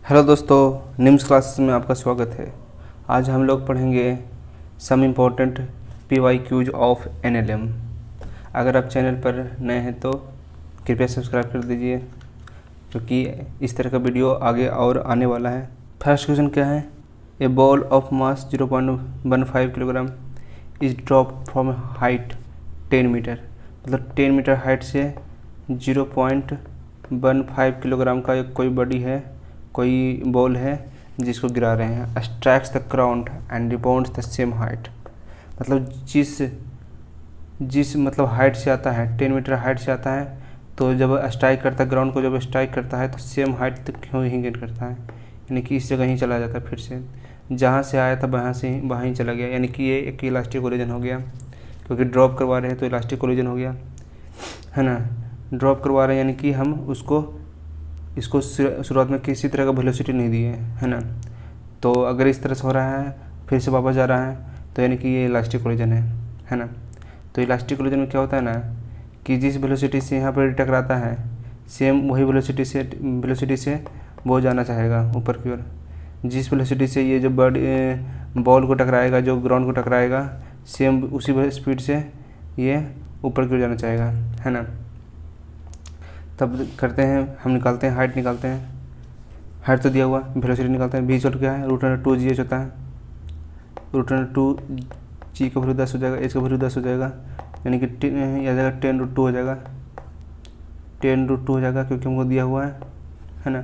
Hello दोस्तों, NIMS classes में आपका स्वागत है। आज हम लोग पढ़ेंगे some important PYQs of NLM। अगर आप चैनल पर नए हैं तो कृपया सब्सक्राइब कर दीजिए, क्योंकि इस तरह का वीडियो आगे और आने वाला है। फर्स्ट क्वेश्चन क्या है? A ball of mass 0.15 kilogram is drop from height 10 metre. मतलब 10 मीटर हाइट से 0.15 किलोग्राम का एक कोई बॉडी है, कोई बॉल है जिसको गिरा रहे हैं। Strikes the ground and rebounds the same height. मतलब जिस मतलब हाइट से आता है, 10 मीटर हाइट से आता है, तो जब स्ट्राइक करता है ग्राउंड को, जब स्ट्राइक करता है तो सेम हाइट तक क्यों ही गेन करता है, यानी कि इस जगह ही चला जाता है। फिर से जहाँ से आया था वहाँ ही चला गया, यानी कि ये एक इलास्टिक कोलिजन हो गया, क्योंकि ड्रॉप करवा रहे हैं तो इलास्टिक कोलिजन हो गया, है ना। ड्रॉप करवा रहे हैं यानी कि हम इसको शुरुआत में किसी तरह का वेलोसिटी नहीं दिए, है ना। तो अगर इस तरह से हो रहा है फिर से वापस जा रहा है तो यानी कि ये इलास्टिक कोलिजन है ना। तो इलास्टिक कोलिजन में क्या होता है ना कि जिस वेलोसिटी से यहाँ पर टकराता है, सेम वही वेलोसिटी से वो जाना चाहेगा ऊपर की ओर। जिस वेलोसिटी से ये जो बॉल को टकराएगा, जो ग्राउंड को टकराएगा, सेम उसी स्पीड से ये ऊपर की ओर जाना चाहेगा, है ना। तब करते हैं हम, निकालते हैं हाइट, निकालते हैं हाइट तो दिया हुआ, वेलोसिटी निकालते हैं। v इक्वल क्या है? √2gh होता है। √2g का वैल्यू 10 हो जाएगा, h का वैल्यू 10 हो जाएगा, यानी कि यह आ जाएगा 10√2 हो जाएगा। 10√2 हो जाएगा क्योंकि हमको दिया हुआ है ना।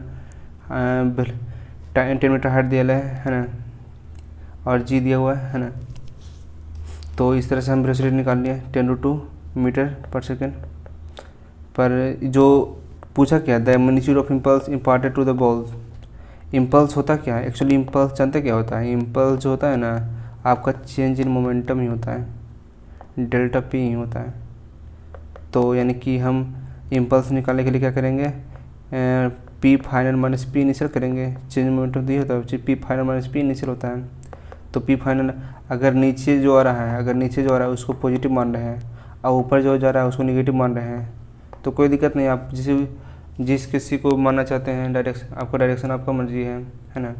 10 मीटर हाइट दिया है ना, और g दिया हुआ है ना। तो इस तरह से हम वेलोसिटी निकाल लिए 10√2 मीटर पर सेकेंड। पर जो पूछा क्या, the magnitude of impulse imparted to the ball. Impulse होता क्या है एक्चुअली? इम्पल्स जानते क्या होता है? इम्पल्स जो होता है ना, आपका चेंज इन मोमेंटम ही होता है, डेल्टा p ही होता है। तो यानी कि हम इम्पल्स निकालने के लिए क्या करेंगे? p final minus p initial करेंगे। चेंज मोमेंटम तो ये होता है, p final minus p initial होता है। तो p फाइनल अगर नीचे जो आ रहा है उसको पॉजिटिव मान रहे हैं, और ऊपर जो जा रहा है उसको निगेटिव मान रहे हैं, तो कोई दिक्कत नहीं। आप जिस किसी को मानना चाहते हैं, डायरेक्शन आपका मर्जी है ना।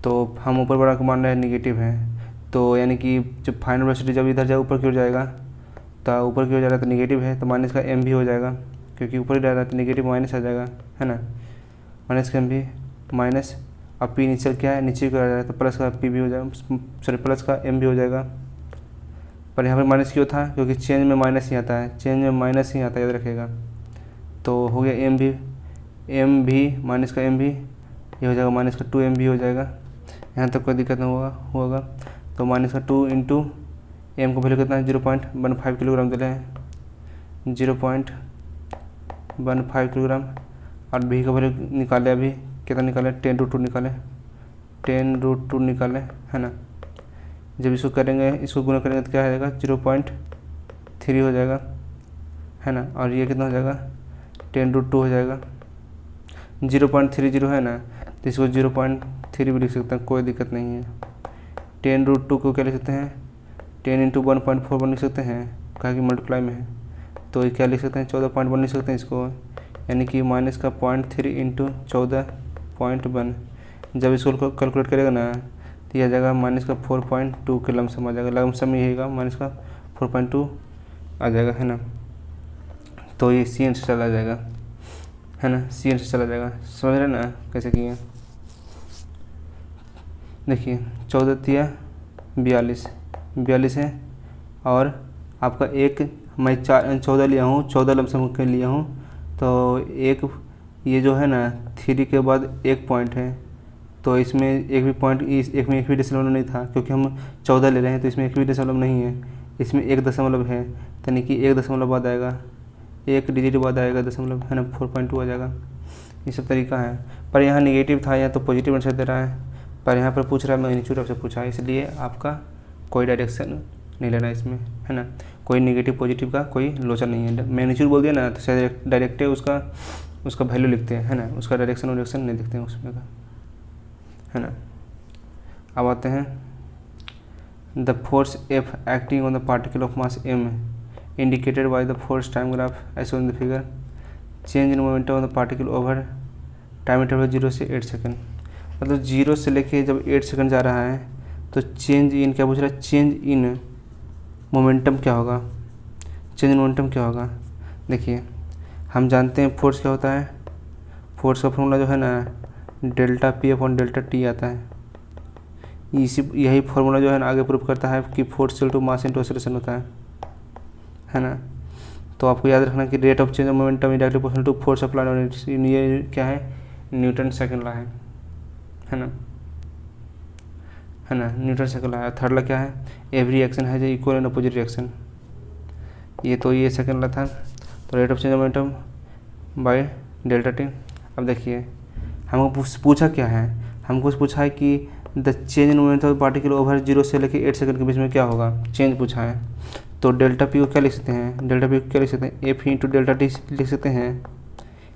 तो हम ऊपर वाला को मान रहे हैं निगेटिव है, तो यानी कि जब फाइनल वेलोसिटी जब इधर जाए ऊपर की ओर जाएगा, तो ऊपर की ओर जा रहा है तो निगेटिव है, तो माइनस का m भी हो जाएगा, क्योंकि ऊपर जा रहा है तो निगेटिव माइनस आ जाएगा, है ना। माइनस का m भी माइनस, अब p इनिशियल क्या है, नीचे की ओर आ रहा है तो प्लस का p भी हो जाएगा, सॉरी प्लस का m भी हो जाएगा। पर यहाँ पर माइनस क्यों था? क्योंकि चेंज में माइनस ही आता है, चेंज में माइनस ही आता है, याद रखिएगा। तो हो गया m भी माइनस का m भी, ये हो जाएगा माइनस का 2m भी हो जाएगा। यहाँ तक कोई दिक्कत नहीं होगा। तो माइनस का 2 इंटू m का वैल्यू कितना है? 0.15 किलोग्राम दिले हैं, 0.15 किलोग्राम। और v का वैल्यू निकाले, अभी कितना निकाले? 10√2 निकाले, 10√2 निकाले, है ना। जब इसको करेंगे, इसको गुणा करेंगे तो क्या हो जाएगा? 0.3 हो जाएगा, है ना। और ये कितना हो जाएगा? 10√2 हो जाएगा। 0.30 है ना, तो इसको 0.3 भी लिख सकते हैं, कोई दिक्कत नहीं है। 10√2 को क्या लिख सकते हैं? 10 इंटू 1.41 लिख सकते हैं, कहा कि मल्टीप्लाई में है, तो ये क्या लिख सकते हैं? 14.1 लिख सकते हैं इसको, यानी कि माइनस का 0.3 इंटू 14.1। जब इसको कैलकुलेट करेगा ना तो यह जाएगा माइनस का 4.2 के लमसम आ जाएगा, लमसम ही रहेगा, माइनस का 4.2 आ जाएगा, है ना। तो ये CN से चला जाएगा, है ना, CN से चला जाएगा। समझ रहे ना कैसे किए? देखिए 14 42 है, और आपका एक, मैं 14 लिया हूँ, 14 लमसम के लिया हूँ, तो एक ये जो है ना 3 के बाद एक पॉइंट है, तो इसमें एक भी पॉइंट, एक में एक भी दशमलव नहीं था, क्योंकि हम 14 ले रहे हैं तो इसमें एक भी दशमलव नहीं है, इसमें एक दशमलव है, यानी कि एक दशमलव बाद आएगा, एक डिजिट बाद आएगा दशमलव, है ना, 4.2 आ जाएगा। ये सब तरीका है। पर यहाँ नेगेटिव था, यहाँ तो पॉजिटिव आंसर दे रहा है, पर यहाँ पर पूछ रहा है मैग्नीट्यूड से पूछा है, इसलिए आपका कोई डायरेक्शन नहीं लेना इसमें, है ना। कोई नेगेटिव पॉजिटिव का कोई लोचन नहीं है। मैग्नीट्यूड बोल दिया ना तो डायरेक्ट उसका वैल्यू लिखते हैं, है ना, उसका डायरेक्शन नहीं दिखते हैं उसमें का, है ना। अब आते हैं the force F acting on the particle of mass m indicated by the force time graph as shown in the figure. Change in momentum of the particle over time interval 0 से 8 सेकेंड। मतलब 0 से लेके जब 8 second जा रहा है तो change in क्या पूछ रहा है, चेंज इन मोमेंटम क्या होगा, चेंज इन मोमेंटम क्या होगा। देखिए हम जानते हैं फोर्स क्या होता है, फोर्स का फॉर्मूला जो है ना delta P upon delta T आता है। यही फार्मूला जो है ना आगे प्रूव करता है कि force equal to mass into acceleration होता है ना। तो आपको याद रखना कि rate of change of momentum is directly proportional to force applied on it. ये क्या है, न्यूटन सेकंड लॉ है ना न्यूटन सेकंड लॉ है। थर्ड लॉ क्या है, एवरी एक्शन है जो इक्वल एंड अपोजिट रिएक्शन। ये सेकंड लॉ था। तो rate of change of momentum by delta T. अब देखिए हमको पूछा क्या है, हमको पूछा है कि the change in momentum of particle over 0 से लेकर 8 सेकंड के बीच में क्या होगा, चेंज पूछा है। तो डेल्टा पी को क्या लिख सकते हैं, डेल्टा पी को क्या लिख सकते हैं, एफ इंटू डेल्टा टी लिख सकते हैं।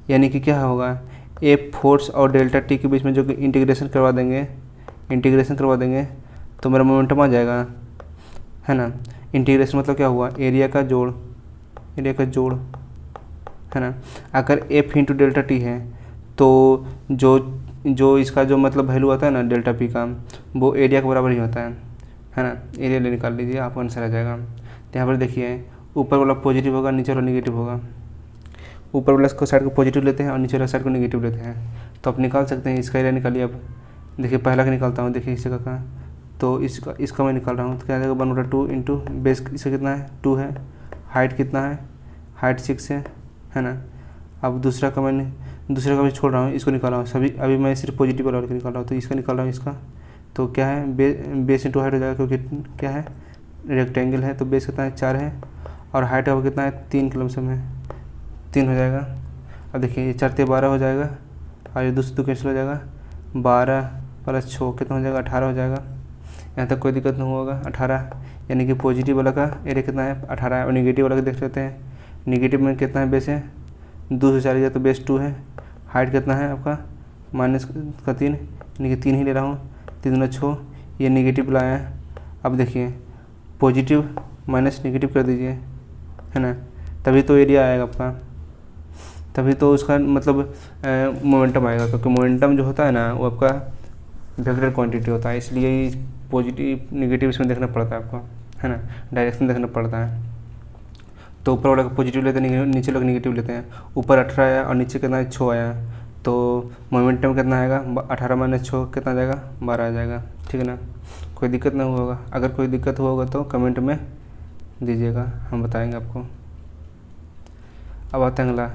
यानी कि क्या होगा, एफ फोर्स और डेल्टा टी के बीच में जो इंटीग्रेशन करवा देंगे तो मेरा मोमेंटम आ जाएगा, है ना। इंटीग्रेशन मतलब क्या हुआ, एरिया का जोड़ है ना। अगर एफ इंटू डेल्टा टी है तो जो इसका जो मतलब वैल्यू आता है ना डेल्टा पी का, वो एरिया के बराबर ही होता है ना। एरिया ले निकाल लीजिए, आपका आंसर आ जाएगा। तो यहाँ पर देखिए ऊपर वाला पॉजिटिव होगा, नीचे वाला नेगेटिव होगा। ऊपर वाला को साइड को पॉजिटिव लेते हैं और नीचे वाला साइड को नेगेटिव लेते हैं। तो आप निकाल सकते हैं, इसका एरिया निकालिए। अब देखिए पहला का निकालता हूँ, देखिए इस जगह का, तो इसका मैं निकाल रहा हूँ। तो क्या आ जाएगा 1/2 इंटू बेस इसका कितना है 2 है, हाइट कितना है, हाइट 6 है ना। अब दूसरा का मैं छोड़ रहा हूँ, इसको निकाल रहा हूँ सभी। अभी मैं सिर्फ पॉजिटिव वाला निकाल रहा हूँ, तो इसका निकाल रहा हूँ इसका। तो क्या है बेस इंटू हाइट हो जाएगा, क्योंकि क्या है रेक्टेंगल है। तो बेस कितना है 4 है और हाइट का कितना है 3 के लमसम है, 3 हो जाएगा। अब देखिए ये 4 12 हो जाएगा और ये 2 कैंसिल हो जाएगा, 12 + 6 कितना हो जाएगा 18 हो जाएगा। यहाँ तक कोई दिक्कत नहीं होगा। 18 यानी कि पॉजिटिव वाला का एरिया कितना है 18 है। और निगेटिव वाला का देख लेते हैं, निगेटिव में कितना है बेस है 2 से 4 गया तो बेस 2 है। हाइट कितना है आपका -3 यानी कि 3 ही ले रहा हूँ, 3 × 6 ये निगेटिव लाया है। अब देखिए पॉजिटिव माइनस निगेटिव कर दीजिए, है ना, तभी तो एरिया आएगा आपका, तभी तो उसका मतलब मोमेंटम आएगा। क्योंकि मोमेंटम जो होता है ना वो आपका वेक्टर क्वांटिटी होता है, इसलिए पॉजिटिव निगेटिव इसमें देखना पड़ता है आपको, है ना, डायरेक्शन देखना पड़ता है। तो ऊपर वाला का पॉजिटिव लेते हैं, नीचे वाला निगेटिव लेते हैं। ऊपर 18 आया और नीचे कितना 6 आया, तो मोमेंटम कितना आएगा 18 - 6 कितना आ जाएगा 12 आ जाएगा, ठीक है ना। कोई दिक्कत नहीं होगा, अगर कोई दिक्कत होगा तो कमेंट में दीजिएगा, हम बताएंगे आपको। अब आता है अगला,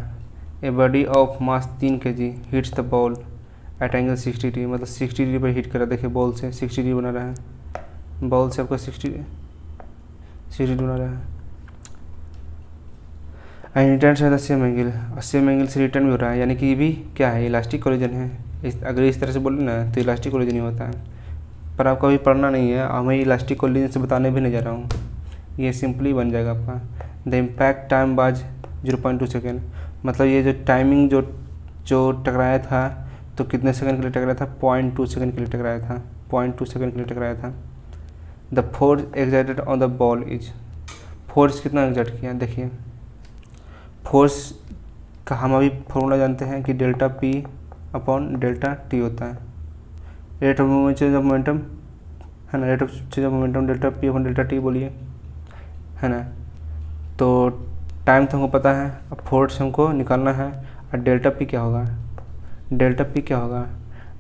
a body of mass 3 kg hits the ball at angle 60 degree, मतलब 60 डिग्री पर हिट करा। देखिए बॉल से 60 डिग्री बना रहा है, बॉल से आपका 60 डिग्री बना रहा है एंड रिटर्न है सेम एंगल, और सेम एंगल से रिटर्न भी हो रहा है। यानी कि ये भी क्या है, इलास्टिक कोलिजन है। अगर इस तरह से बोले ना तो इलास्टिक कोलिजन ही होता है, पर आपको अभी पढ़ना नहीं है और मैं इलास्टिक कोलिजन से बताने भी नहीं जा रहा हूँ, ये सिंपली बन जाएगा आपका। The impact time was 0.2 second, मतलब ये जो टाइमिंग जो टकराया था तो कितने सेकंड के लिए टकराया था, 0.2 सेकंड के लिए टकराया था, 0.2 सेकंड के लिए टकराया था। The force exerted on the ball is, force कितना एक्सर्ट किया, देखिए फोर्स का हम अभी फॉर्मूला जानते हैं कि delta P upon delta T होता है। Rate of change of momentum, है ना, rate of change of momentum delta P upon delta T बोलिए, है ना। तो टाइम तो हमको पता है, अब फोर्स हमको निकालना है। और डेल्टा पी क्या होगा, डेल्टा पी क्या होगा,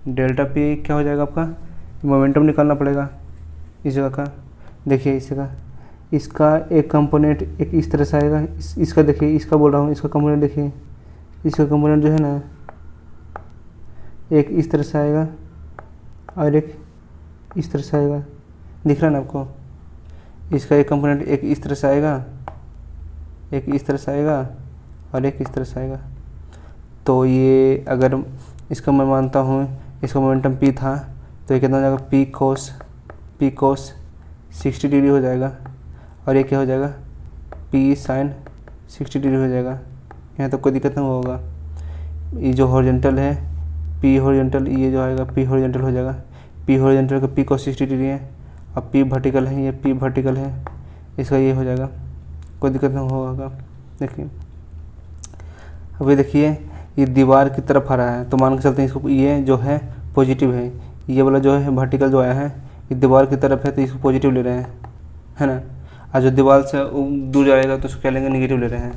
डेल्टा पी क्या हो जाएगा आपका, मोमेंटम निकालना पड़ेगा इस जगह का। देखिए इस जगह इसका एक कंपोनेंट एक इस तरह से आएगा, इसका देखिए, इसका बोल रहा हूँ, इसका कंपोनेंट देखिए, इसका कंपोनेंट जो है ना एक इस तरह से आएगा और एक इस तरह से आएगा, दिख रहा है ना आपको। इसका एक कंपोनेंट एक इस तरह से आएगा, एक इस तरह से आएगा और एक इस तरह से आएगा। तो ये अगर इसका मैं मानता हूँ इसका मोमेंटम पी था, तो ये कितना हो जाएगा पी कोस 60 डिग्री हो जाएगा, और ये क्या हो जाएगा पी साइन 60 डिग्री हो जाएगा। यहाँ तो कोई दिक्कत नहीं होगा। ये जो हॉरिजॉन्टल है पी हॉरिजॉन्टल, ये जो आएगा पी हॉरिजॉन्टल हो जाएगा, पी हॉरिजॉन्टल का पी को 60 डिग्री है, अब पी वर्टिकल है, ये पी वर्टिकल है, इसका ये हो जाएगा, कोई दिक्कत नहीं होगा। देखिए अभी देखिए ये दीवार की तरफ आ रहा है, तो मान के चलते हैं इसको, ये जो है पॉजिटिव है, ये वाला जो है वर्टिकल जो आया है ये दीवार की तरफ है तो इसको पॉजिटिव ले रहे हैं, है ना। और जो दीवार से दूर जाएगा तो उसको क्या लेंगे, निगेटिव ले रहे हैं।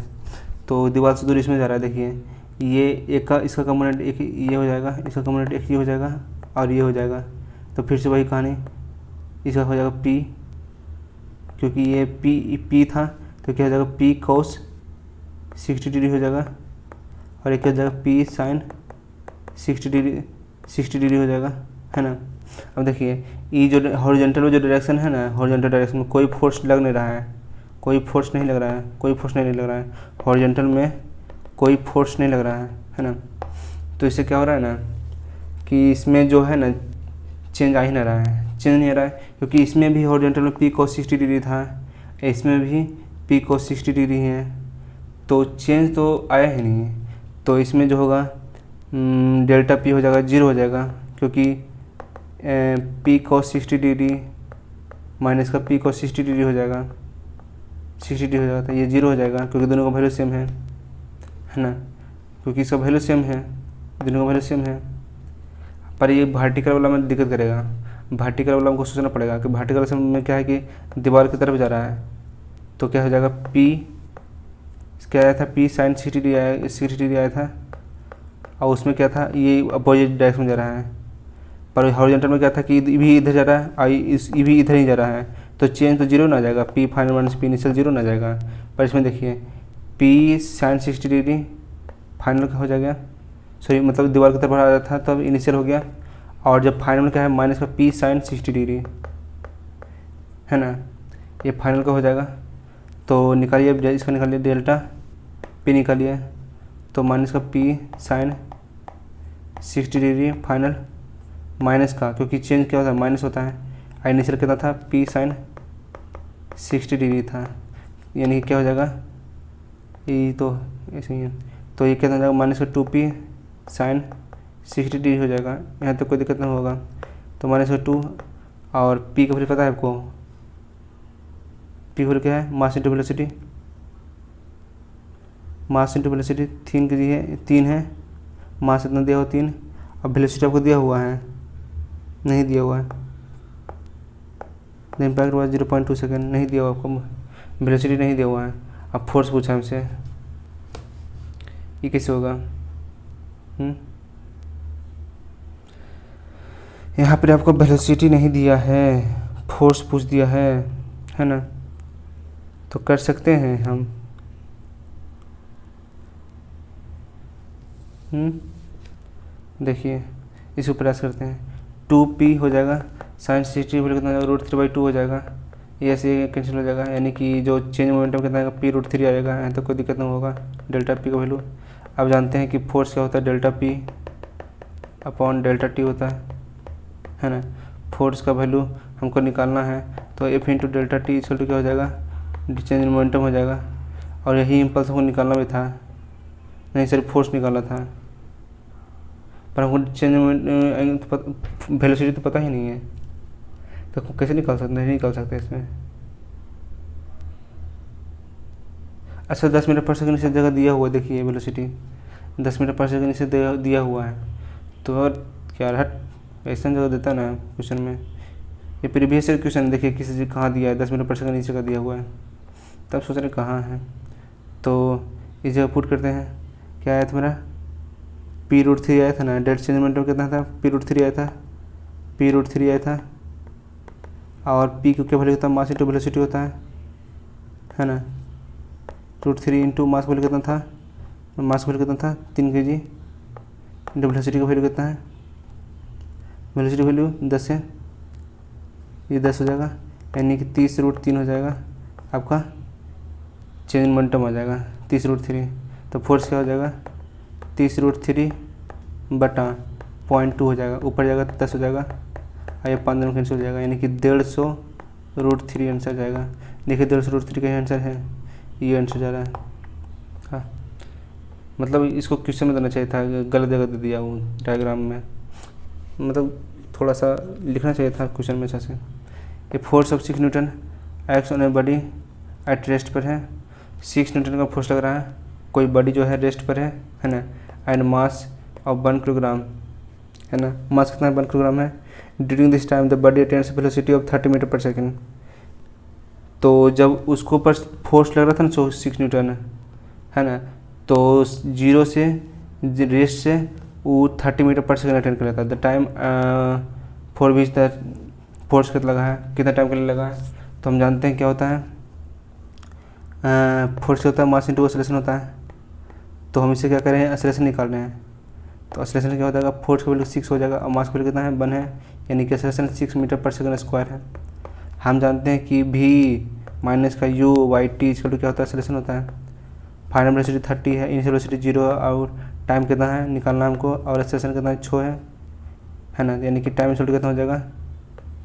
तो दीवार से दूर इसमें जा रहा है, देखिए ये एक का इसका कंपोनेंट एक ये हो जाएगा, इसका कंपोनेंट एक ये हो जाएगा और ये हो जाएगा। तो फिर से वही कहानी, इसका हो जाएगा P, क्योंकि ये P था तो क्या हो जाएगा P cos 60 डिग्री हो जाएगा, और एक हो जाएगा P sin 60 डिग्री हो जाएगा, है ना। अब देखिए ये जो हॉरिजॉन्टल जो डायरेक्शन है ना, हॉरिजॉन्टल डायरेक्शन में कोई फोर्स लग नहीं रहा है, कोई फोर्स नहीं लग रहा है, कोई फोर्स नहीं लग रहा है, हॉरिजॉन्टल में कोई फोर्स नहीं लग रहा है ना। तो इससे क्या हो रहा है ना कि इसमें जो है ना चेंज आ ही नहीं रहा है, चेंज नहीं आ रहा है, क्योंकि इसमें भी हॉरिजॉन्टल में P cos 60 डिग्री था, इसमें भी P cos 60 डिग्री है, तो चेंज तो आया ही नहीं। तो इसमें जो होगा डेल्टा P हो जाएगा 0 हो जाएगा, क्योंकि P cos 60 डिग्री माइनस का P cos 60 डिग्री हो जाएगा, 60 डिग्री हो जाएगा, तो ये 0 हो जाएगा, क्योंकि दोनों का वैल्यू सेम है ना, क्योंकि इसका वैल्यू सेम है, दोनों का वैल्यू सेम है। पर ये वर्टिकल वाला में दिक्कत करेगा, वर्टिकल वाला हमको सोचना पड़ेगा कि वर्टिकल में क्या है कि दीवार की तरफ जा रहा है, तो क्या हो जाएगा P क्या आया था, P sin 60 डिग्री आया था, और उसमें क्या था ये अपोजिट डायरेक्शन में जा रहा है। पर हॉरिजॉन्टल में क्या था कि भी इधर जा रहा है और ये भी इधर ही जा रहा है, तो चेंज तो 0 ना आ जाएगा, P final minus P initial 0 ना आ जाएगा। पर इसमें देखिए P sin 60 डिग्री फाइनल का हो जाएगा, सॉरी मतलब दीवार की तरफ बढ़ा रहा था तब इनिशियल हो गया, और जब फाइनल में क्या है माइनस का P sin 60 डिग्री, है ना, ये फाइनल का हो जाएगा। तो निकालिए अब इसका, निकालिए डेल्टा P निकालिए, तो माइनस का P sin 60 degree final minus का, क्योंकि चेंज क्या होता है माइनस होता है, और इनिशियल कितना था P sin 60 डिग्री था, यानी क्या हो जाएगा ये तो ऐसे ही है, तो ये कितना हो जाएगा माइनस का 2P sin 60 डिग्री हो जाएगा। यहाँ तक कोई दिक्कत नहीं होगा। तो माइनस का 2 और P का वैल्यू पता है आपको, P का वैल्यू क्या है, mass into velocity, mass into velocity 3 है, मास इतना दिया हुआ 3, अब वेलोसिटी आपको दिया हुआ है, नहीं दिया हुआ है, द इम्पैक्ट वाज 0.2 सेकेंड, नहीं दिया हुआ आपको, वेलोसिटी नहीं दिया हुआ है। अब फोर्स पूछा हमसे, ये कैसे होगा, यहाँ पर आपको वेलोसिटी नहीं दिया है, फोर्स पूछ दिया है ना। तो कर सकते हैं हम, देखिए इसको प्रयास करते हैं, 2P हो जाएगा sin 60 वैल्यू कितना हो जाएगा √3/2 हो जाएगा, ये ऐसे कैंसिल हो जाएगा, यानी कि जो चेंज मोमेंटम कितना आएगा P √3 आएगा, यहाँ तो कोई दिक्कत नहीं होगा। डेल्टा P का वैल्यू अब जानते हैं कि फोर्स क्या होता है, delta P upon delta T होता है ना। फोर्स का वैल्यू हमको निकालना है, तो F into delta T equal to क्या हो जाएगा, चेंज मोमेंटम हो जाएगा, और यही इम्पल्स हमको निकालना भी था, नहीं सिर्फ फोर्स निकालना था, पर हमको चेंज वेलोसिटी तो पता ही नहीं है, तो कैसे निकाल सकते, नहीं निकाल सकते इसमें। अच्छा 10 मीटर पर सेकंड इस जगह दिया हुआ है, देखिए वेलोसिटी 10 मीटर पर सेकंड इसे दिया हुआ है, तो और क्या हट ऐसा जगह देता ना क्वेश्चन में, ये प्रीवियस क्वेश्चन देखिए किसी जगह कहाँ दिया है, 10 मीटर पर सेकंड इस जगह दिया हुआ है, तब सोच रहे कहाँ है। तो इस जगह पुट करते हैं, क्या आया था मेरा P √3 आया था ना, डेड चेंज मोमेंटम कितना था P √3 आया था, P √3 आया था, और P को क्या वैल्यू होता है, मास इंटू वेलोसिटी होता है ना, √3 इंटू मास वैल्यू कितना था, मास वैल्यू कितना था 3 kg, इंटू वेलोसिटी का वैल्यू कितना है, वेलोसिटी वैल्यू 10 है, ये 10 हो जाएगा, यानी कि 30√3 हो जाएगा आपका चेंज मोमेंटम आ जाएगा 30√3। तो फोर्स क्या हो जाएगा 30√3 बटा 0.2 हो जाएगा, ऊपर जाएगा 10 हो जाएगा, और ये 5 दोनों कैंसिल हो जाएगा, यानी कि 150√3 आंसर जाएगा। देखिए 150√3 का आंसर है, ये आंसर जा रहा है। हाँ मतलब इसको क्वेश्चन में देना चाहिए था, गलत जगह दे दिया वो डायग्राम में, मतलब थोड़ा सा लिखना चाहिए था क्वेश्चन में अच्छा से। ये force of 6 Newton act on a body at rest पर है, 6 न्यूटन का फोर्स लग रहा है, कोई बॉडी जो है रेस्ट पर है ना, एंड मास ऑफ 1 किलोग्राम है ना। मास कितना है 1 किलोग्राम है। During this time the body attains velocity of 30 metre per second. तो जब उसको ऊपर फोर्स लग रहा था ना 6 न्यूटन, है ना, तो 0 से रेस्ट से वो 30 मीटर पर सेकेंड अटेंड कर लेता है। The time for which the force कितना लगा है, कितना टाइम के लिए लगा है, तो हम जानते हैं क्या होता है, फोर्स होता है मास इंटू एक्सेलरेशन होता है। तो हम इसे क्या करें, एक्सेलरेशन निकाल रहे हैं। तो एक्सेलरेशन क्या हो जाएगा, फोर्स का वैल्यू 6 हो जाएगा और मास का वैल्यू कितना है 1 है, यानी कि acceleration 6 metre per second square है। हम जानते हैं कि v माइनस का u बाई टी इसका क्या होता है, एक्सेलरेशन होता है। फाइनल वेलोसिटी 30 है, इनिशियल वेलोसिटी 0 है और टाइम कितना है निकालना हमको, और एक्सेलरेशन कितना है 6 है ना। यानी कि टाइम इक्वल कितना हो जाएगा,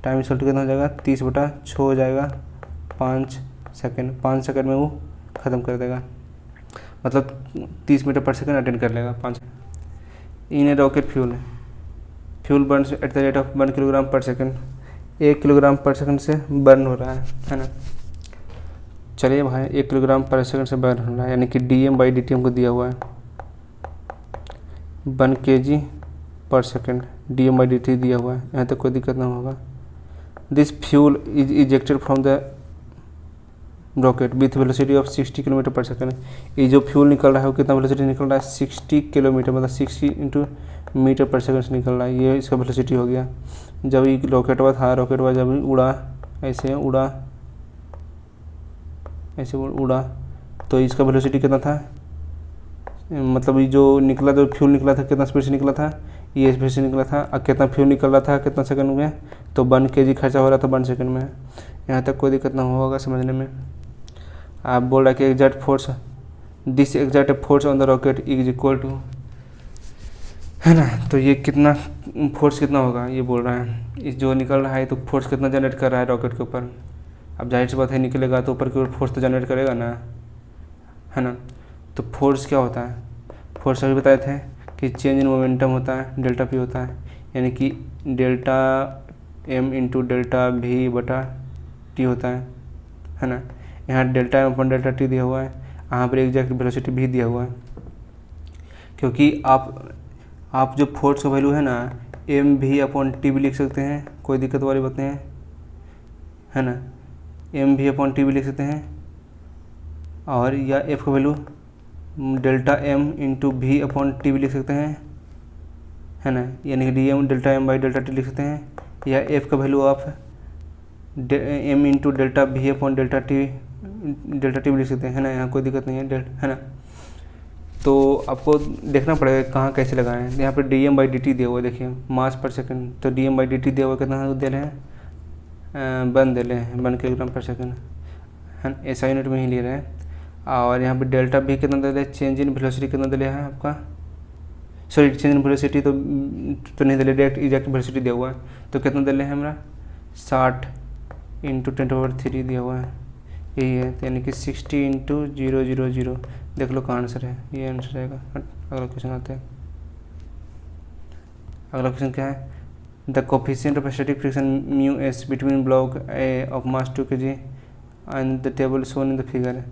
टाइम इक्वल कितना हो जाएगा 30/6 हो जाएगा 5 सेकेंड। 5 सेकेंड में वो ख़त्म कर देगा, मतलब 30 मीटर पर सेकेंड अटेंड कर लेगा 5। In a rocket fuel burn at the rate of 1 kilogram per second. 1 kilogram per second से बर्न हो रहा है ना। चलिए भाई 1 किलोग्राम पर सेकेंड से बर्न हो रहा है, यानी कि dm/dt हमको दिया हुआ है 1 kg पर सेकेंड, dm/dt दिया हुआ है, यहाँ तक कोई दिक्कत ना होगा। This fuel is ejected from the rocket with velocity of 60 kilometre पर सेकेंड। ये जो फ्यूल निकल रहा है वो कितना वेलोसिटी निकल रहा है, 60 किलोमीटर, मतलब 60 इंटू मीटर पर सेकेंड से निकल रहा है, ये इसका वेलोसिटी हो गया। जब ये रॉकेटवा था, रॉकेटवा जब उड़ा ऐसे उड़ा तो इसका वेलोसिटी कितना था, मतलब ये जो निकला, जो फ्यूल निकला था कितना स्पीड से निकला था, ये स्पीड से निकला था। और कितना फ्यूल निकल रहा था कितना सेकंड में, तो 1 kg खर्चा हो रहा था 1 सेकंड में। यहाँ तक कोई दिक्कत ना होगा समझने में। आप बोल रहा है कि exact force, this exact force on the rocket is equal to, है ना। तो ये कितना फोर्स कितना होगा ये बोल रहा है, इस जो निकल रहा है तो फोर्स कितना जनरेट कर रहा है रॉकेट के ऊपर। अब जाहिर सी बात है निकलेगा तो ऊपर की ओर फोर्स तो जनरेट करेगा ना, है ना। तो फोर्स क्या होता है, फोर्स अभी बताए थे कि चेंज इन मोमेंटम होता है, डेल्टा पी होता है, यानी कि delta m into delta v बटा टी होता है ना। यहाँ डेल्टा m अपन डेल्टा टी दिया हुआ है, यहाँ पर एग्जैक्ट वेलोसिटी भी दिया हुआ है। क्योंकि आप जो फोर्स का वैल्यू है ना एम भी अपॉन टी भी लिख सकते हैं, कोई दिक्कत वाली बात नहीं है ना। एम भी अपॉन टी भी लिख सकते हैं, और या एफ का value delta M into V upon T भी लिख सकते हैं, है ना। यानी कि D M delta M by delta T लिख सकते हैं, या एफ का वैल्यू आप M into delta V upon delta T भी लिख सकते हैं, है ना। यहाँ कोई दिक्कत नहीं है ना। तो आपको देखना पड़ेगा कहाँ कैसे लगाएं। यहाँ पे dm/dt दिया हुआ है, देखिए मास पर सेकंड, तो dm/dt दिया हुआ कितना दे रहे हैं, 1 दे रहे हैं 1 किलोग्राम पर सेकंड, है ऐसा यूनिट में ही ले रहे हैं। और यहाँ पे डेल्टा भी कितना दे रहे हैं, चेंज इन वेलोसिटी कितना दे रहा है आपका, सॉरी चेंज इन वेलोसिटी तो नहीं दे रहे, डायरेक्ट एग्जैक्ट वेलोसिटी दिया हुआ है, तो कितना दे रहे हैं हमारा 60 इंटू 10⁻³ दिया हुआ है, यही है। तो यानी कि 60 इंटू 000, देख लो कहाँ आंसर है, ये आंसर रहेगा। अगला क्वेश्चन आते हैं। अगला क्वेश्चन क्या है, the coefficient of static friction mu S between block A of mass 2 kg and the table shown in the figure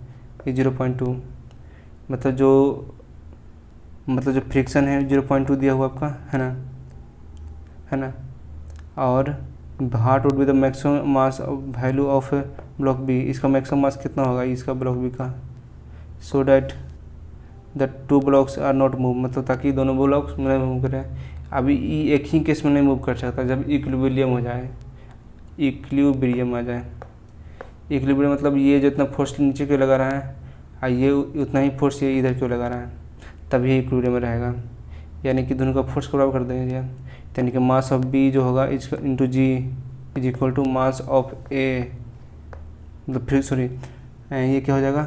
ये 0.2, मतलब जो फ्रिक्शन है 0.2 दिया हुआ आपका, है ना। और what would be the maximum mass value of block B, इसका मैक्सिमम मास कितना होगा इसका ब्लॉक बी का, so that the 2 blocks are not move, मतलब ताकि दोनों ब्लॉक्स में मूव करें। अभी एक ही केस में नहीं मूव कर सकता, जब इक्विलिब्रियम हो जाए, इक्विलिब्रियम आ जाए। इक्विलिब्रियम मतलब ये जितना फोर्स नीचे क्यों लगा रहा है और ये उतना ही फोर्स ये इधर क्यों लगा रहा है, तभी इक्विलिब्रियम में रहेगा। यानी कि दोनों का फोर्स को बराबर कर देंगे, यानी कि मास ऑफ बी जो होगा into G is equal to mass of A, मतलब सॉरी ये क्या हो जाएगा,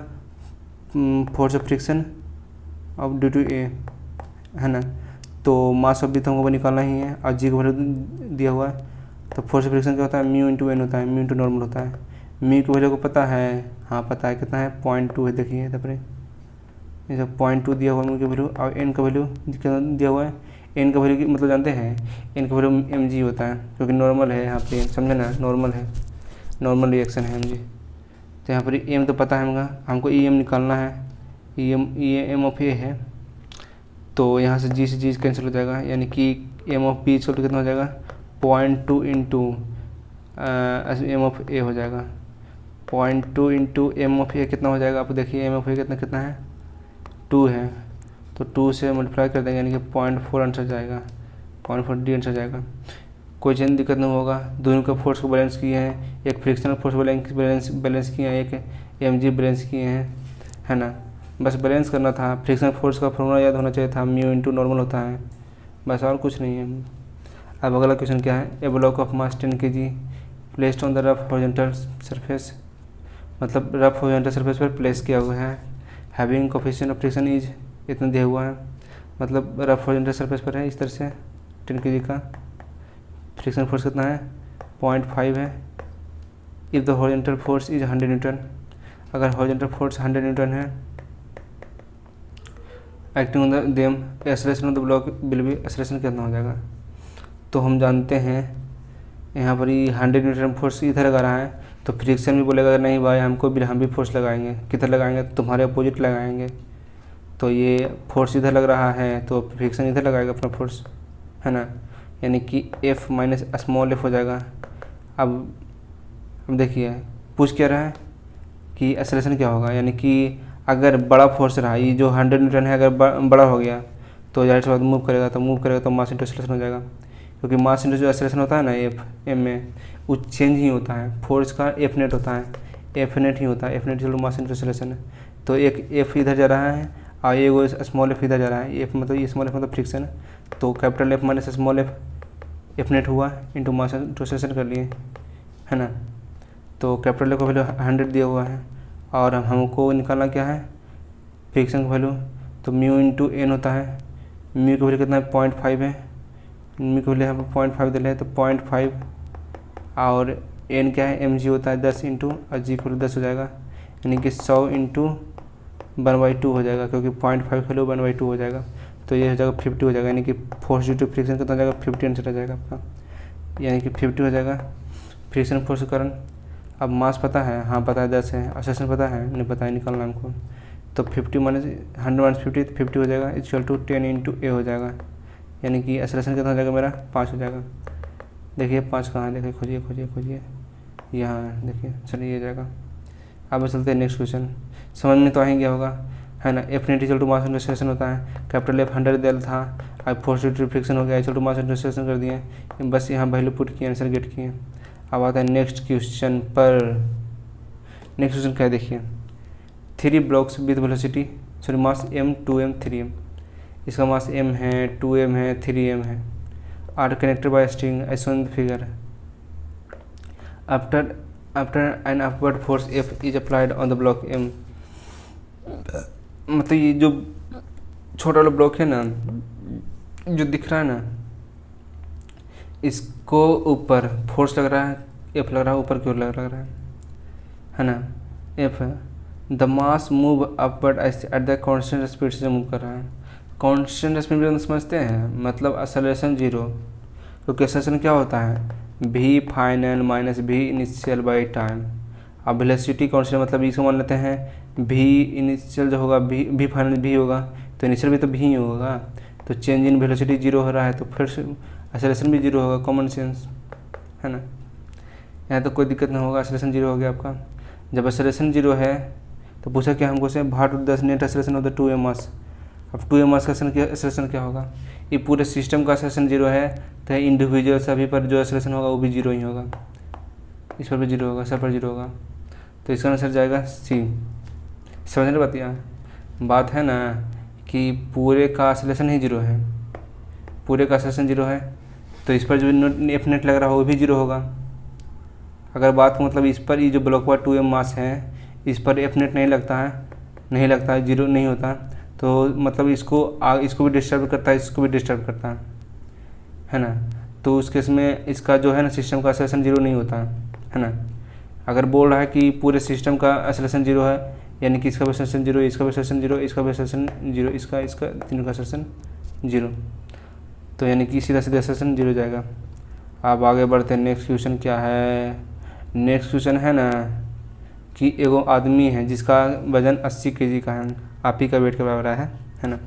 force of friction of due to A, है ना। तो मास ऑफ बी तो हमको निकालना ही है, और जी का वैल्यू दिया हुआ है। तो फोर्स ऑफ फ्रिक्शन क्या होता है, म्यू इंटू एन होता है, म्यू इंटू नॉर्मल होता है। म्यू की वैल्यू को पता है, हाँ पता है कितना है 0.2 है, देखिए तब ये सब 0.2 दिया हुआ है म्यू की वैल्यू। और एन का वैल्यू कितना दिया हुआ है, एन का वैल्यू मतलब जानते हैं, एन का वैल्यू एम जी होता है, क्योंकि नॉर्मल है यहाँ पे, समझे ना, नॉर्मल है, नॉर्मल रिएक्शन है एम जी। तो यहाँ पर एम तो पता है हमको ई एम निकालना है, ई एम ऑफ ए है, तो यहाँ से जी कैंसिल हो जाएगा, यानी कि M of B equal to कितना हो जाएगा 0.2 इंटू एम ऑफ ए हो जाएगा 0.2 इंटू एम ऑफ ए कितना हो जाएगा। आप देखिए एम ऑफ ए कितना है 2 है, तो 2 से मल्टीप्लाई कर देंगे यानी कि 0.4 आंसर जाएगा, 0.4 डी आंसर जाएगा। कोई चीज़ दिक्कत नहीं होगा। दोनों का फोर्स को बैलेंस किए हैं, एक फ्रिक्शनल फोर्स बैलेंस किए हैं, एक एम जी बैलेंस किए हैं, है ना। बस बैलेंस करना था। फ्रिक्शनल फोर्स का फॉर्मूला याद होना चाहिए था, म्यू इंटू नॉर्मल होता है, बस और कुछ नहीं है। अब अगला क्वेश्चन क्या है, a block of mass 10 kg placed on the rough horizontal surface, मतलब रफ हॉरिजॉन्टल सरफेस पर प्लेस किया हुआ है। Having coefficient of friction is इतना दिया हुआ है, मतलब रफ हॉरिजॉन्टल सरफेस पर है इस तरह से 10 kg का। फ्रिक्शन फोर्स कितना है 0.5 है। If the horizontal force is 100 Newton, अगर हॉरिजॉन्टल फोर्स 100 न्यूटन है, acting on the them acceleration of the block will be, acceleration कितना हो जाएगा। तो हम जानते हैं यहाँ पर ही 100 न्यूटन फोर्स इधर लगा रहा है, तो फ्रिक्शन भी बोलेगा नहीं भाई हमको भी, हम भी फोर्स लगाएंगे। किधर लगाएंगे, तुम्हारे अपोजिट लगाएंगे। तो ये फोर्स इधर लग रहा है तो फ्रिक्शन इधर लगाएगा अपना फोर्स, है ना, यानी कि F माइनस स्मॉल f हो जाएगा। अब देखिए पूछ क्या रहा है कि एक्सेलरेशन क्या होगा, यानी कि अगर बड़ा फोर्स रहा, ये जो 100 न्यूटन है अगर बड़ा हो गया तो जाहिर सी बात मूव करेगा तो मास इंटू एक्सेलरेशन हो जाएगा, क्योंकि मास इंटू जो एक्सेलरेशन होता है ना एफ एम में वो चेंज ही होता है। फोर्स का एफ नेट होता है, एफ नेट ही होता है, एफ नेट चलो मास इंटू एक्सेलरेशन है। तो एक एफ इधर जा रहा है और ये वो स्मॉल एफ इधर जा रहा है। एफ मतलब ये स्मॉल एफ मतलब फ्रिक्शन है, तो capital F minus small F net हुआ इंटू मास इंटू एक्सेलरेशन कर लिए, है ना। तो कैपिटल एफ का वैल्यू 100 दिया हुआ है और हमको निकालना क्या है फ्रिक्शन का वैल्यू, तो म्यू इंटू एन होता है। म्यू का वैल्यू कितना है 0.5 है, म्यू का वैल्यू यहाँ पर 0.5 दे रहे हैं तो 0.5 और एन क्या है एम जी होता है 10 इंटू और जी को 10 हो जाएगा, यानी कि 100 इंटू 1/2 हो जाएगा, क्योंकि 0.5 का वैल्यू 1/2 हो जाएगा, तो ये हो जाएगा 50 हो जाएगा, यानी कि फोर्स ड्यू टू फ्रिक्शन कितना हो जाएगा 50 आंसर आ जाएगा आपका, यानी कि 50 हो जाएगा फ्रिक्शन फोर्स के कारण। अब मास पता है, हाँ पता है 10 है, एक्सेलरेशन पता है नहीं पता है, निकालना हमको। तो 50 माइनस 100 माइनस 50 हो जाएगा इक्वल टू 10 इंटू ए हो जाएगा, यानी कि एक्सेलरेशन कितना हो जाएगा मेरा 5 हो जाएगा। देखिए 5 कहाँ है, देखिए खोजिए यहाँ है, देखिए चलिए ये जाएगा। अब चलते हैं नेक्स्ट क्वेश्चन, समझ में तो आ ही गया होगा, है ना। F net equal to mass into acceleration होता है, कैपिटल एफ 100 दिया था, अब फोर्स ड्यू टू फ्रिक्शन हो गया equal to mass into acceleration कर दिए, बस यहाँ वैल्यू पुट किए, आंसर गेट किए। अब आता है नेक्स्ट क्वेश्चन पर। नेक्स्ट क्वेश्चन क्या है देखिए, 3 blocks with velocity sorry mass m 2m 3m, इसका मास m है 2m है 3m है, are connected by string as shown in the figure. After an upward force F is applied on the block m, मतलब ये जो छोटा वाला block है ना जो दिख रहा है ना, इसको ऊपर फोर्स लग रहा है, F लग रहा है ऊपर की ओर लग रहा है ना, F है। The mass move upward at the constant speed से मूव कर रहा है। कॉन्स्टेंट स्पीड में समझते हैं, मतलब एक्सेलरेशन 0, क्योंकि एक्सेलरेशन क्या होता है v final minus v initial by time. अब वेलोसिटी कॉन्स्टेंट मतलब इसको मान लेते हैं v इनिशियल जो होगा v फाइनल v होगा, तो इनिशियल भी तो v ही होगा, तो चेंज इन वेलोसिटी 0 हो रहा है तो फिर एक्सेलरेशन भी 0 होगा, कॉमन सेंस है ना। यहाँ तो कोई दिक्कत नहीं होगा, एक्सेलरेशन 0 हो गया आपका। जब एक्सेलरेशन 0 है तो पूछा क्या हमको से भार to 10 net acceleration of the 2m mass. अब 2m मास का एक्सेलरेशन क्या होगा, ये पूरे सिस्टम का एक्सेलरेशन 0 है तो इंडिविजुअल सभी पर जो एक्सेलरेशन होगा वो भी 0 ही होगा, इस पर भी 0 होगा, सब पर 0 होगा, तो इसका आंसर जाएगा सी। समझने बात है ना कि पूरे का एक्सेलरेशन ही 0 है, पूरे का एक्सेलरेशन 0 है तो इस पर जो एफ नेट लग रहा है वो भी 0 होगा। अगर बात मतलब इस पर ये जो ब्लॉक पर 2m मास है इस पर एफ नेट नहीं लगता है 0 नहीं होता, तो मतलब इसको भी डिस्टर्ब करता है, इसको भी डिस्टर्ब करता है ना। तो उस केस में इसका जो है ना सिस्टम का एक्सेलरेशन 0 नहीं होता है ना। अगर बोल रहा है कि पूरे सिस्टम का एक्सेलरेशन 0 है, यानी कि इसका भी एक्सेलरेशन 0, इसका भी एक्सेलरेशन 0, इसका भी एक्सेलरेशन 0, इसका तीनों का एक्सेलरेशन 0, तो यानी कि सीधा एक्सेलरेशन 0 जाएगा। अब आगे बढ़ते हैं, नेक्स्ट क्वेश्चन क्या है। नेक्स्ट क्वेश्चन है ना कि एगो आदमी है जिसका वजन 80 kg का है, आप ही का वेट के बराबर है ना।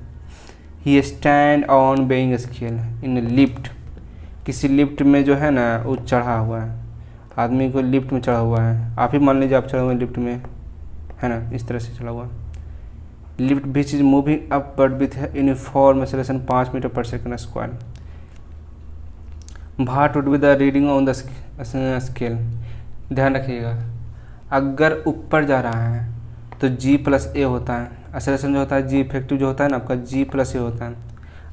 He stand on being scale in lift, किसी लिफ्ट में जो है ना वो चढ़ा हुआ है, आदमी को लिफ्ट में चढ़ा हुआ है, आप ही मान लीजिए आप चढ़े हुए लिफ्ट में, है ना, इस तरह से चढ़ा हुआ lift which is moving upward with uniform acceleration 5 metre per second square. What would be the reading on the scale. ध्यान रखिएगा, अगर ऊपर जा रहा है तो G+A होता है, एक्सेलरेशन जो होता है G इफेक्टिव जो होता है ना आपका G+A होता है।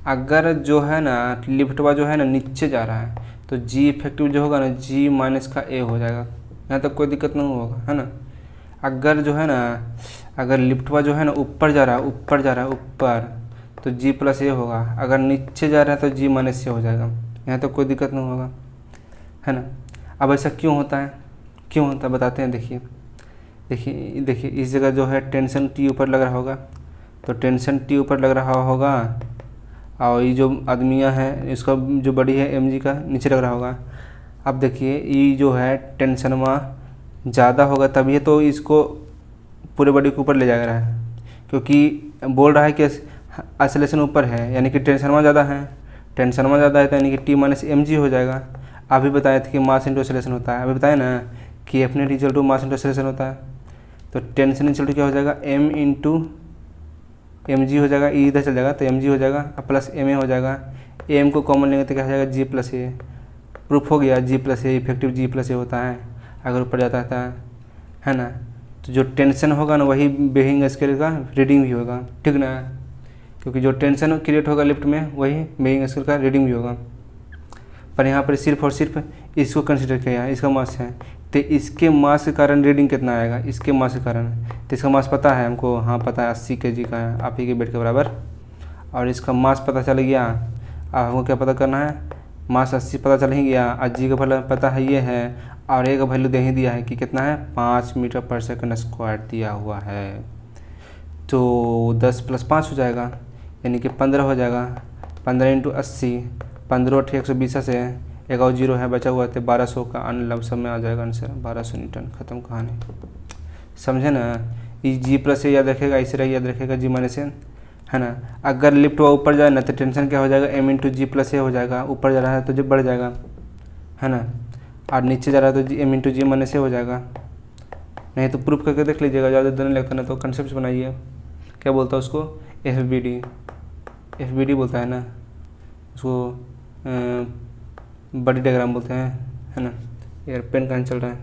अगर जो है ना लिफ्टवा जो है ना नीचे जा रहा है तो G इफेक्टिव जो होगा ना G-A हो जाएगा, यहाँ तक कोई दिक्कत नहीं होगा, है ना। अगर जो है ना, अगर लिफ्टवा जो है ना ऊपर जा रहा है ऊपर तो G+A होगा, अगर नीचे जा रहा है तो G-A हो जाएगा, यहाँ तक कोई दिक्कत नहीं होगा, है ना। अब ऐसा क्यों होता है बताते हैं। देखिए इस जगह जो है टेंशन T ऊपर लग रहा होगा, तो टेंशन T ऊपर लग रहा होगा और ये जो आदमियाँ हैं इसका जो बॉडी है mg का नीचे लग रहा होगा। अब देखिए ये जो है टेंशन वहाँ ज़्यादा होगा तभी तो इसको पूरे बॉडी के ऊपर ले जा रहा है, क्योंकि बोल रहा है कि एक्सेलरेशन ऊपर है यानी कि टेंशन वहाँ ज़्यादा है, तो यानी कि T-mg हो जाएगा। अभी बताए थे कि मास इंटू एक्सेलरेशन होता है, अभी बताया ना कि F net equal to mass into acceleration होता है, तो टेंशन इक्वल टू क्या हो जाएगा m इंटू mg हो जाएगा, इधर चल जाएगा तो mg हो जाएगा और प्लस ma हो जाएगा। m को कॉमन लेंगे तो क्या हो जाएगा G+A। प्रूफ हो गया G+A इफेक्टिव G+A होता है अगर ऊपर जाता है ना। तो जो टेंशन होगा ना वही बेइंग स्केल का रीडिंग भी होगा, ठीक ना, क्योंकि जो टेंशन क्रिएट होगा लिफ्ट में वही बेइंग स्केल का रीडिंग भी होगा। पर यहाँ पर सिर्फ और सिर्फ इसको कंसिडर किया है, इसका मास है तो इसके मास के कारण रीडिंग कितना आएगा, इसके मास के कारण। तो इसका मास पता है हमको, हाँ पता है 80 kg का है, आप ही के वेट के बराबर। और इसका मास पता चल गया, अब हमको क्या पता करना है, मास 80 पता चल ही गया, और जी का वैल्यू पता है ये है, और ए का वैल्यू दे ही दिया है कि कितना है 5 मीटर पर सेकंड स्क्वायर दिया हुआ है। तो 10 + 5 हो जाएगा यानी कि 15 हो जाएगा, 15 × 80, 15 × 120 से 1 0 है बचा हुआ तो 1200 का लमसम में आ जाएगा आंसर, 1200 न्यूटन। ख़त्म कहानी, समझे ना। ये G+A याद रखेगा, इसे याद रखेगा G-A, है ना। अगर लिफ्ट हुआ ऊपर जाए ना तो टेंशन क्या हो जाएगा m × G+A हो जाएगा, ऊपर जा रहा है तो जब बढ़ जाएगा, है ना, और नीचे जा रहा है तो m × G-A हो जाएगा। नहीं तो प्रूफ करके देख लीजिएगा, ज़्यादा देर नहीं लगता ना, तो कंसेप्ट बनाइए। क्या बोलता है उसको, FBD बोलता है ना, उसको बॉडी डायग्राम बोलते हैं, है ना। यार पेन कहाँ चल रहा है,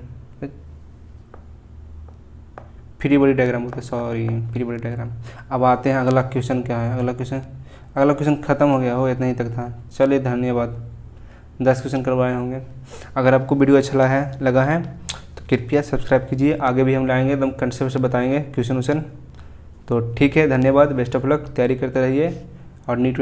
फ्री बॉडी डायग्राम बोलते हैं, सॉरी फ्री बॉडी डायग्राम। अब आते हैं अगला क्वेश्चन क्या है, अगला क्वेश्चन ख़त्म हो गया हो, इतना ही तक था। चलिए धन्यवाद, 10 क्वेश्चन करवाए होंगे। अगर आपको वीडियो अच्छा लगा है तो कृपया सब्सक्राइब कीजिए, आगे भी हम लाएंगे एकदम कंसेप्ट से बताएंगे क्वेश्चन। तो ठीक है, धन्यवाद, बेस्ट ऑफ लक, तैयारी करते रहिए और नीट में